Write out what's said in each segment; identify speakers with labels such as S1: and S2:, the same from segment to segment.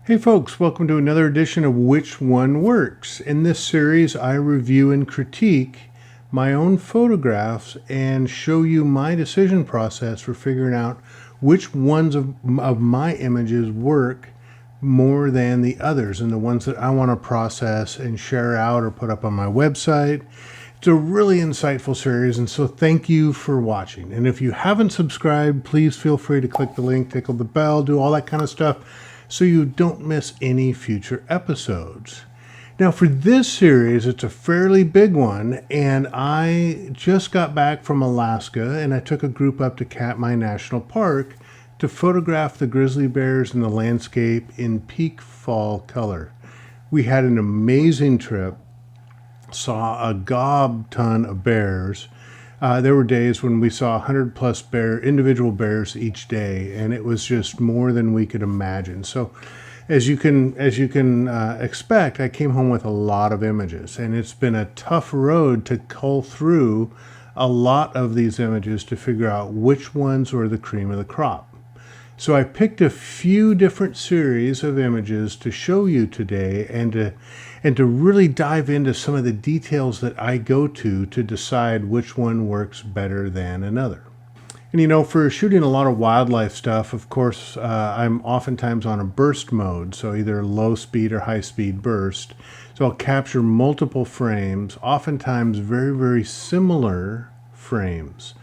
S1: Hey folks, welcome to another edition of Which One Works. In this series, I review and critique my own photographs and show you my decision process for figuring out which ones of my images work more than the others and the ones that I want to process and share out or put up on my website. It's a really insightful series, and so thank you for watching. And if you haven't subscribed, please feel free to click the link, tickle the bell, do all that kind of stuff so you don't miss any future episodes. Now for this series, it's a fairly big one, and I just got back from Alaska and I took a group up to Katmai National Park to photograph the grizzly bears in the landscape in peak fall color. We had an amazing trip, saw a gob ton of bears. There were days when we saw 100 plus individual bears each day, and it was just more than we could imagine. So as you can expect, I came home with a lot of images, and it's been a tough road to cull through a lot of these images to figure out which ones were the cream of the crop. So I picked a few different series of images to show you today and to really dive into some of the details that I go to decide which one works better than another. And you know, for shooting a lot of wildlife stuff, of course, I'm oftentimes on a burst mode, so either low speed or high speed burst. So I'll capture multiple frames, oftentimes very, very similar frames.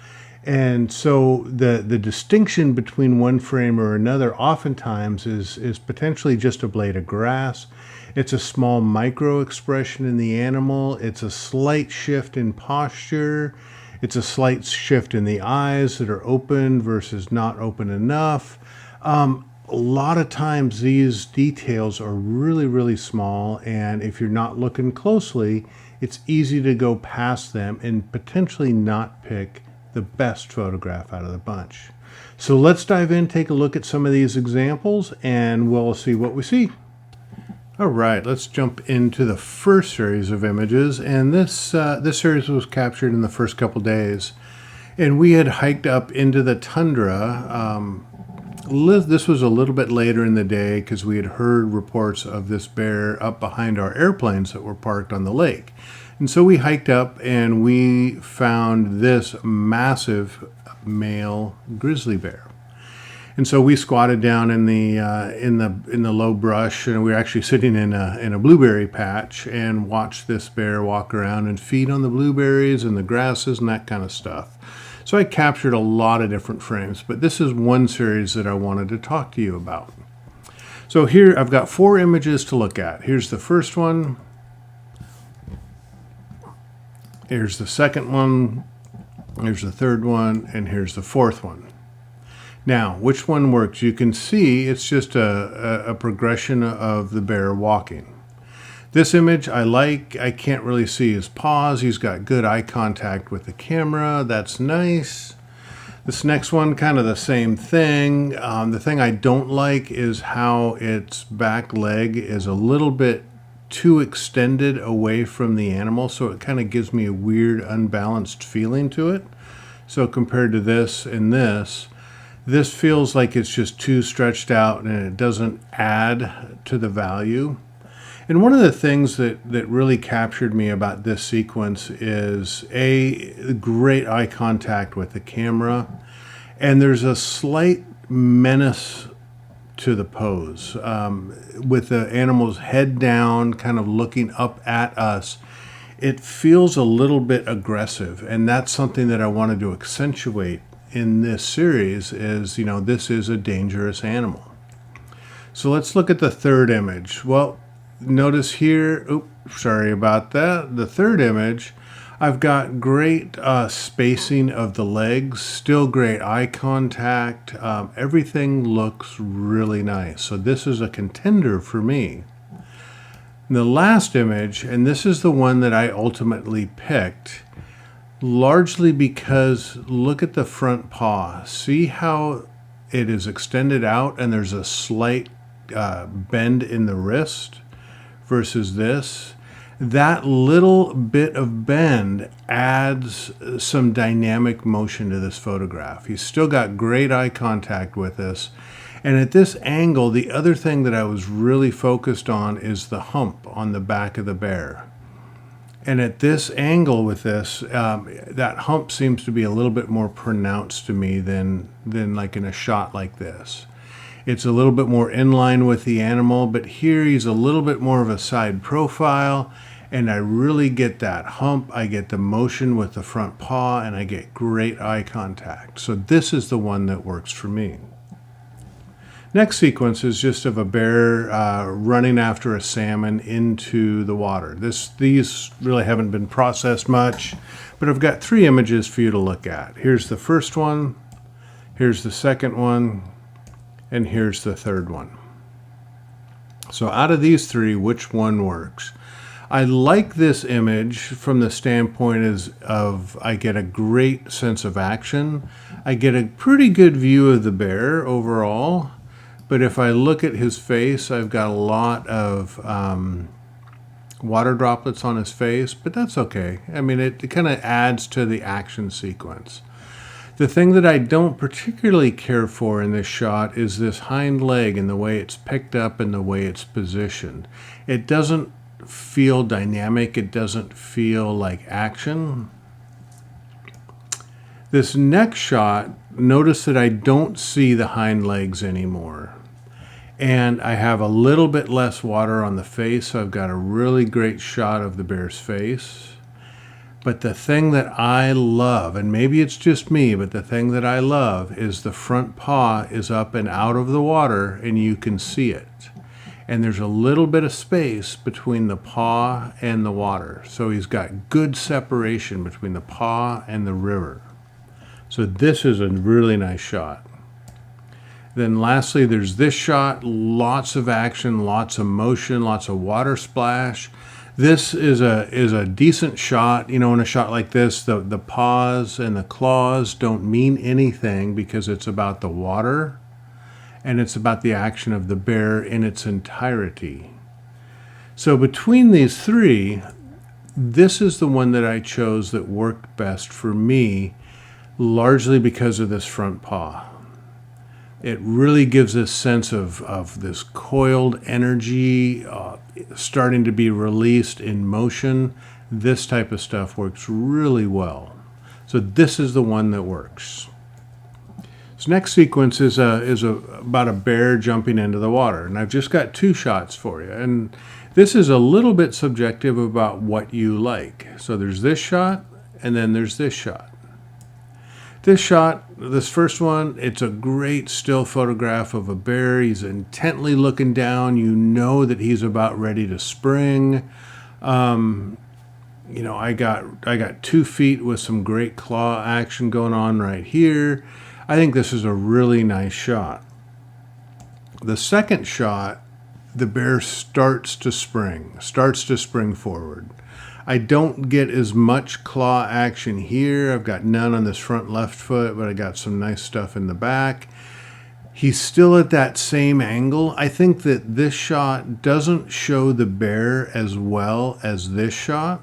S1: And so the distinction between one frame or another oftentimes is potentially just a blade of grass. It's a small micro expression in the animal. It's a slight shift in posture. It's a slight shift in the eyes that are open versus not open enough. A lot of times these details are really, really small, and if you're not looking closely, it's easy to go past them and potentially not pick the best photograph out of the bunch. So let's dive in, take a look at some of these examples, and we'll see what we see. All right, let's jump into the first series of images, and this series was captured in the first couple days, and we had hiked up into the tundra. This was a little bit later in the day because we had heard reports of this bear up behind our airplanes that were parked on the lake. And so we hiked up and we found this massive male grizzly bear. And so we squatted down in the low brush, and we were actually sitting in a blueberry patch and watched this bear walk around and feed on the blueberries and the grasses and that kind of stuff. So I captured a lot of different frames, but this is one series that I wanted to talk to you about. So here I've got 4 images to look at. Here's the first one. Here's the second one, here's the third one, and here's the fourth one. Now, which one works? You can see it's just a progression of the bear walking. This image I like. I can't really see his paws. He's got good eye contact with the camera. That's nice. This next one, kind of the same thing. The thing I don't like is how its back leg is a little bit too extended away from the animal, so it kind of gives me a weird unbalanced feeling to it. So compared to this and this feels like it's just too stretched out and it doesn't add to the value. And one of the things that really captured me about this sequence is a great eye contact with the camera, and there's a slight menace to the pose, with the animal's head down, kind of looking up at us. It feels a little bit aggressive, and that's something that I wanted to accentuate in this series is, you know, this is a dangerous animal. So let's look at the third image. Well, notice here, sorry about that. The third image, I've got great spacing of the legs, still great eye contact. Everything looks really nice. So this is a contender for me. And the last image, and this is the one that I ultimately picked, largely because look at the front paw. See how it is extended out and there's a slight bend in the wrist versus this? That little bit of bend adds some dynamic motion to this photograph. He's still got great eye contact with us, And at this angle, the other thing that I was really focused on is the hump on the back of the bear. And at this angle with this, that hump seems to be a little bit more pronounced to me than like in a shot like this. It's a little bit more in line with the animal, but here he's a little bit more of a side profile, and I really get that hump. I get the motion with the front paw, and I get great eye contact. So this is the one that works for me. Next sequence is just of a bear running after a salmon into the water. These really haven't been processed much, but I've got 3 images for you to look at. Here's the first one, here's the second one, and here's the third one. So out of these 3, which one works? I like this image from the standpoint of I get a great sense of action. I get a pretty good view of the bear overall, but if I look at his face, I've got a lot of water droplets on his face, but that's okay. I mean, it kind of adds to the action sequence. The thing that I don't particularly care for in this shot is this hind leg and the way it's picked up and the way it's positioned. It doesn't feel dynamic. It doesn't feel like action. This next shot, notice that I don't see the hind legs anymore. And I have a little bit less water on the face, so I've got a really great shot of the bear's face. But the thing that I love, and maybe it's just me, but the thing that I love is the front paw is up and out of the water, and you can see it. And there's a little bit of space between the paw and the water. So he's got good separation between the paw and the river. So this is a really nice shot. Then lastly, there's this shot, lots of action, lots of motion, lots of water splash. This is a decent shot. You know, in a shot like this, the paws and the claws don't mean anything because it's about the water and it's about the action of the bear in its entirety. So between these 3, this is the one that I chose that worked best for me, largely because of this front paw. It really gives this sense of this coiled energy starting to be released in motion. This type of stuff works really well. So this is the one that works. This next sequence is about a bear jumping into the water. And I've just got 2 shots for you. And this is a little bit subjective about what you like. So there's this shot, and then there's this shot. This shot, this first one, it's a great still photograph of a bear. He's intently looking down. You know that he's about ready to spring. You know, I got 2 feet with some great claw action going on right here. I think this is a really nice shot. The second shot, the bear starts to spring forward. I don't get as much claw action here. I've got none on this front left foot, but I got some nice stuff in the back. He's still at that same angle. I think that this shot doesn't show the bear as well as this shot,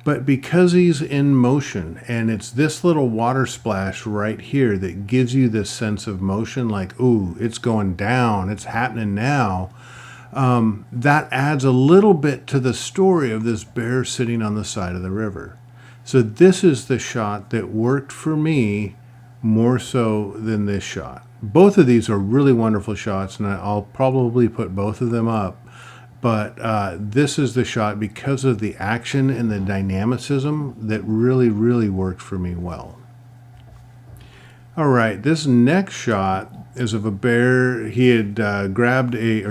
S1: but because he's in motion and it's this little water splash right here that gives you this sense of motion, like, ooh, it's going down, it's happening now. That adds a little bit to the story of this bear sitting on the side of the river. So this is the shot that worked for me more so than this shot. Both of these are really wonderful shots, and I'll probably put both of them up. But this is the shot because of the action and the dynamicism that really, really worked for me well. All right, this next shot is of a bear. He had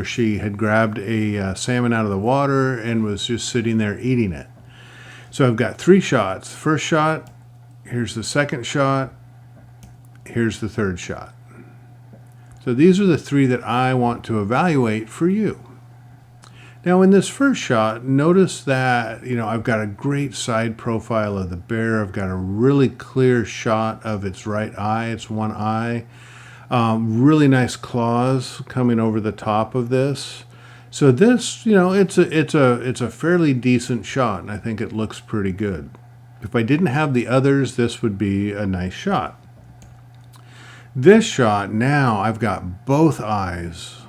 S1: she had grabbed a salmon out of the water and was just sitting there eating it. So I've got 3 shots. First shot, here's the second shot, here's the third shot. So these are the 3 that I want to evaluate for you. Now in this first shot, notice that, you know, I've got a great side profile of the bear. I've got a really clear shot of its right eye, its one eye. Really nice claws coming over the top of this. So this, you know, it's a fairly decent shot, and I think it looks pretty good. If I didn't have the others, this would be a nice shot. This shot, now I've got both eyes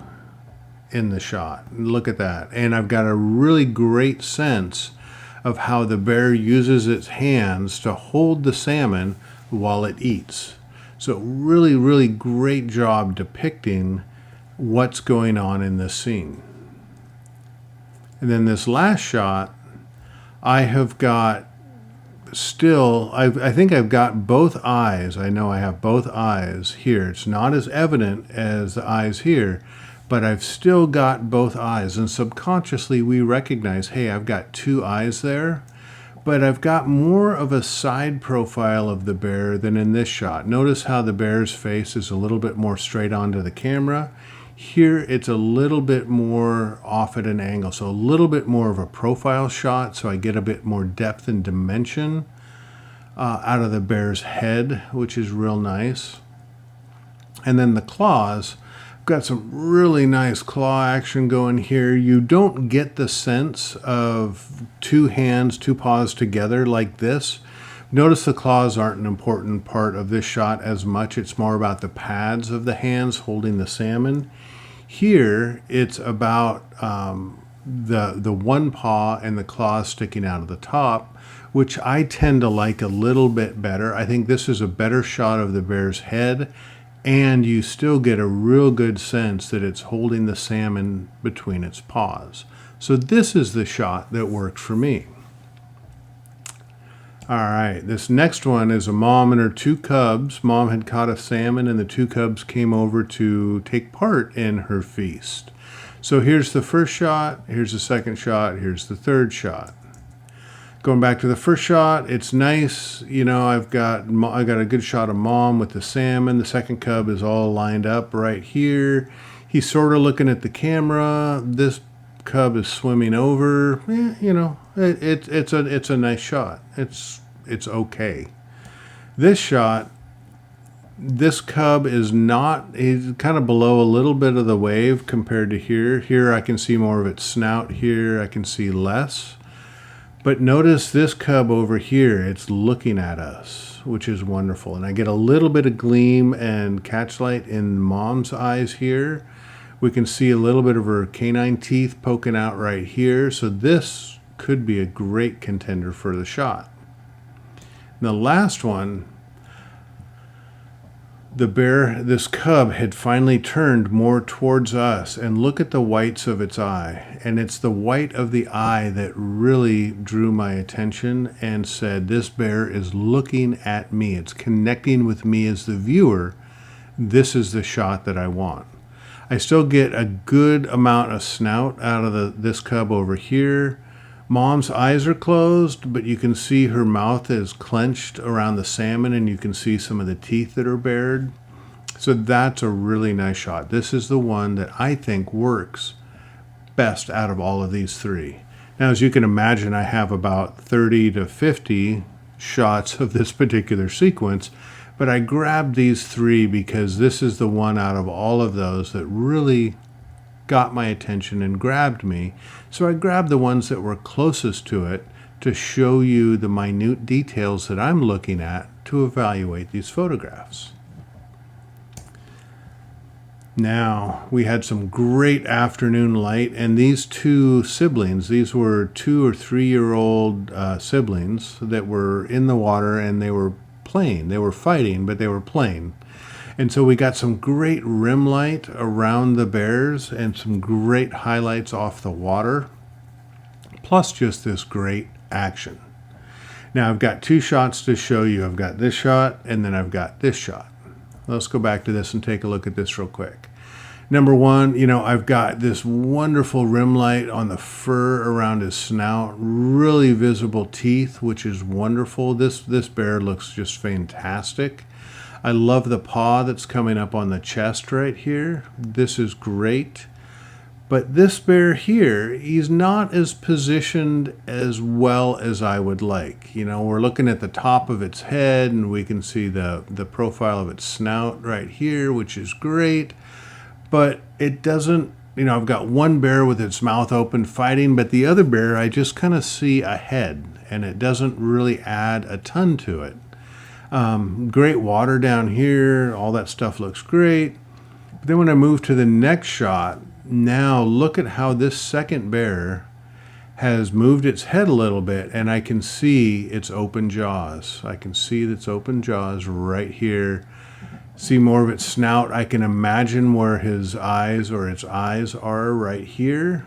S1: in the shot. Look at that. And I've got a really great sense of how the bear uses its hands to hold the salmon while it eats. So really, really great job depicting what's going on in this scene. And then this last shot, I have got still, I think I've got both eyes. I know I have both eyes here. It's not as evident as the eyes here, but I've still got both eyes. And subconsciously we recognize, hey, I've got two eyes there, but I've got more of a side profile of the bear than in this shot. Notice how the bear's face is a little bit more straight onto the camera. Here it's a little bit more off at an angle, so a little bit more of a profile shot, so I get a bit more depth and dimension out of the bear's head, which is real nice. And then the claws, I've got some really nice claw action going here. You don't get the sense of two hands, two paws together like this. Notice the claws aren't an important part of this shot as much. It's more about the pads of the hands holding the salmon. Here, it's about the one paw and the claws sticking out of the top, which I tend to like a little bit better. I think this is a better shot of the bear's head, and you still get a real good sense that it's holding the salmon between its paws. So this is the shot that worked for me. All right, this next one is a mom and her two cubs. Mom had caught a salmon and the two cubs came over to take part in her feast. So here's the first shot, here's the second shot, here's the third shot. Going back to the first shot, it's nice. You know, I got a good shot of mom with the salmon. The second cub is all lined up right here. He's sort of looking at the camera. This cub is swimming over. You know, it's a nice shot. It's okay. This shot, this cub is not, he's kind of below a little bit of the wave compared to here. Here I can see more of its snout. Here I can see less. But notice this cub over here, it's looking at us, which is wonderful. And I get a little bit of gleam and catchlight in mom's eyes here. We can see a little bit of her canine teeth poking out right here. So this could be a great contender for the shot. And the last one, the bear, this cub had finally turned more towards us, and look at the whites of its eye. And it's the white of the eye that really drew my attention and said, this bear is looking at me. It's connecting with me as the viewer. This is the shot that I want. I still get a good amount of snout out of this cub over here. Mom's eyes are closed, but you can see her mouth is clenched around the salmon, and you can see some of the teeth that are bared. So that's a really nice shot. This is the one that I think works best out of all of these three. Now, as you can imagine, I have about 30 to 50 shots of this particular sequence, but I grabbed these three because this is the one out of all of those that really got my attention and grabbed me. So I grabbed the ones that were closest to it to show you the minute details that I'm looking at to evaluate these photographs. Now, we had some great afternoon light, and these two siblings, these were 2 or 3 year old siblings that were in the water, and they were playing. They were fighting, but they were playing. And so we got some great rim light around the bears and some great highlights off the water, plus just this great action. Now I've got two shots to show you. I've got this shot and then I've got this shot. Let's go back to this and take a look at this real quick. Number one, you know, I've got this wonderful rim light on the fur around his snout, really visible teeth, which is wonderful. This bear looks just fantastic. I love the paw that's coming up on the chest right here. This is great. But this bear here, he's not as positioned as well as I would like. You know, we're looking at the top of its head and we can see the profile of its snout right here, which is great. But it doesn't, you know, I've got one bear with its mouth open fighting, but the other bear, I just kind of see a head, and it doesn't really add a ton to it. Great water down here. All that stuff looks great. But then when I move to the next shot, now look at how this second bear has moved its head a little bit, and I can see its open jaws. I can see its open jaws right here. See more of its snout. I can imagine where his eyes or its eyes are right here.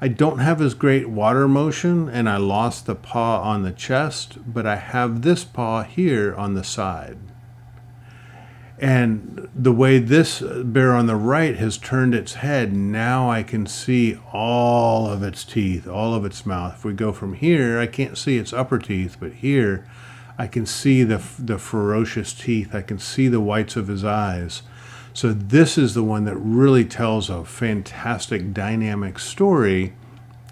S1: I don't have as great water motion, and I lost the paw on the chest, but I have this paw here on the side. And the way this bear on the right has turned its head, now I can see all of its teeth, all of its mouth. If we go from here, I can't see its upper teeth, but here I can see the ferocious teeth. I can see the whites of his eyes. So this is the one that really tells a fantastic dynamic story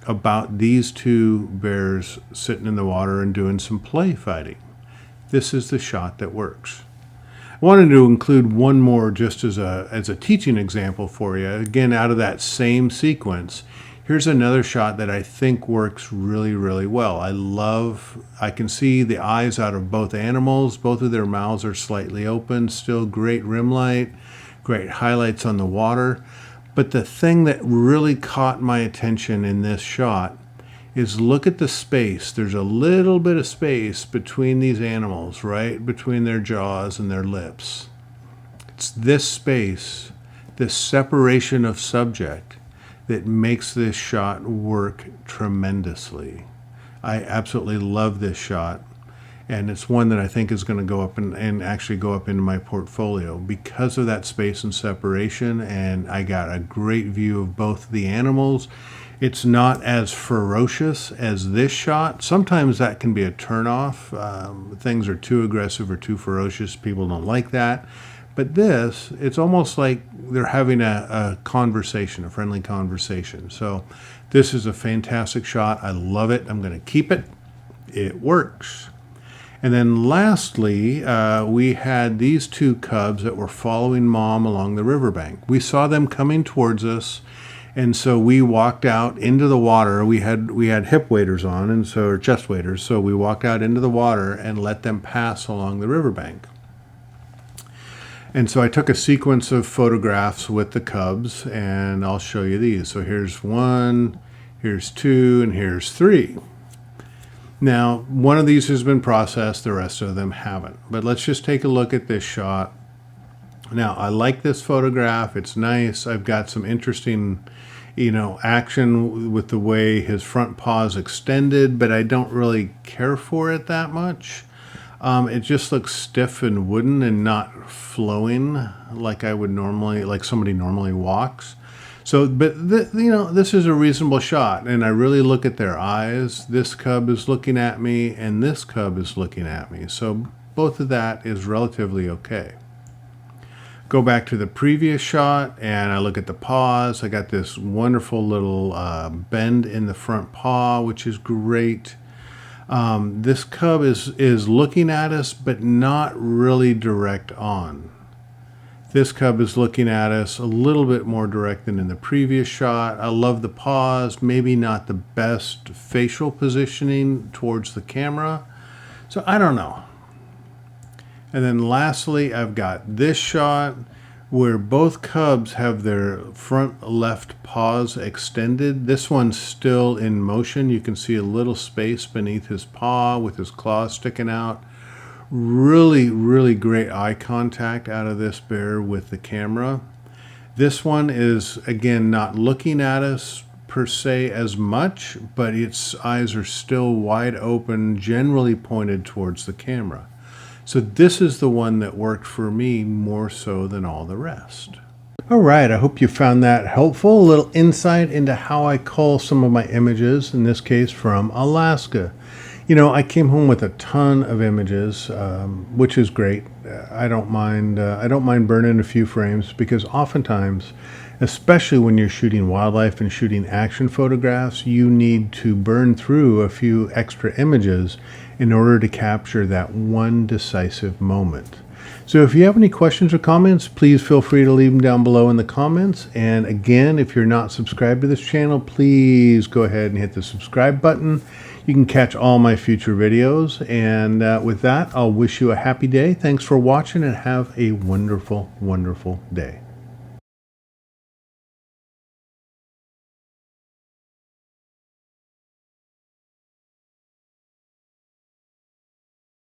S1: about these two bears sitting in the water and doing some play fighting. This is the shot that works. I wanted to include one more just as a teaching example for you. Again, out of that same sequence, here's another shot that I think works really, really well. I can see the eyes out of both animals. Both of their mouths are slightly open, still great rim light, great highlights on the water. But the thing that really caught my attention in this shot is look at the space. There's a little bit of space between these animals, right? Between their jaws and their lips. It's this space, this separation of subject, that makes this shot work tremendously. I absolutely love this shot. And it's one that I think is going to go up and actually go up into my portfolio because of that space and separation. And I got a great view of both the animals. It's not as ferocious as this shot. Sometimes that can be a turnoff. Things are too aggressive or too ferocious. People don't like that. But this, it's almost like they're having a conversation, a friendly conversation. So this is a fantastic shot. I love it. I'm going to keep it. It works. And then lastly, we had these two cubs that were following mom along the riverbank. We saw them coming towards us, and so we walked out into the water. We had hip waders on, and so or chest waders. So we walked out into the water and let them pass along the riverbank. And so I took a sequence of photographs with the cubs, and I'll show you these. So here's 1, here's 2, and here's 3. Now, one of these has been processed, the rest of them haven't. But let's just take a look at this shot. Now, I like this photograph. It's nice. I've got some interesting, action with the way his front paw is extended, but I don't really care for it that much. It just looks stiff and wooden and not flowing like somebody normally walks. So, but this is a reasonable shot, and I really look at their eyes. This cub is looking at me, and this cub is looking at me. So both of that is relatively okay. Go back to the previous shot, and I look at the paws. I got this wonderful little bend in the front paw, which is great. This cub is looking at us, but not really direct on. This cub is looking at us a little bit more direct than in the previous shot. I love the paws, maybe not the best facial positioning towards the camera. So I don't know. And then lastly, I've got this shot where both cubs have their front left paws extended. This one's still in motion. You can see a little space beneath his paw with his claws sticking out. Really, really great eye contact out of this bear with the camera. This one is, again, not looking at us per se as much, but its eyes are still wide open, generally pointed towards the camera. So this is the one that worked for me more so than all the rest. All right, I hope you found that helpful. A little insight into how I cull some of my images, in this case from Alaska. I came home with a ton of images, which is great. I don't mind burning a few frames because oftentimes, especially when you're shooting wildlife and shooting action photographs, you need to burn through a few extra images in order to capture that one decisive moment. So if you have any questions or comments, please feel free to leave them down below in the comments. And again, if you're not subscribed to this channel, please go ahead and hit the subscribe button. You can catch all my future videos. And with that, I'll wish you a happy day. Thanks for watching and have a wonderful, wonderful day.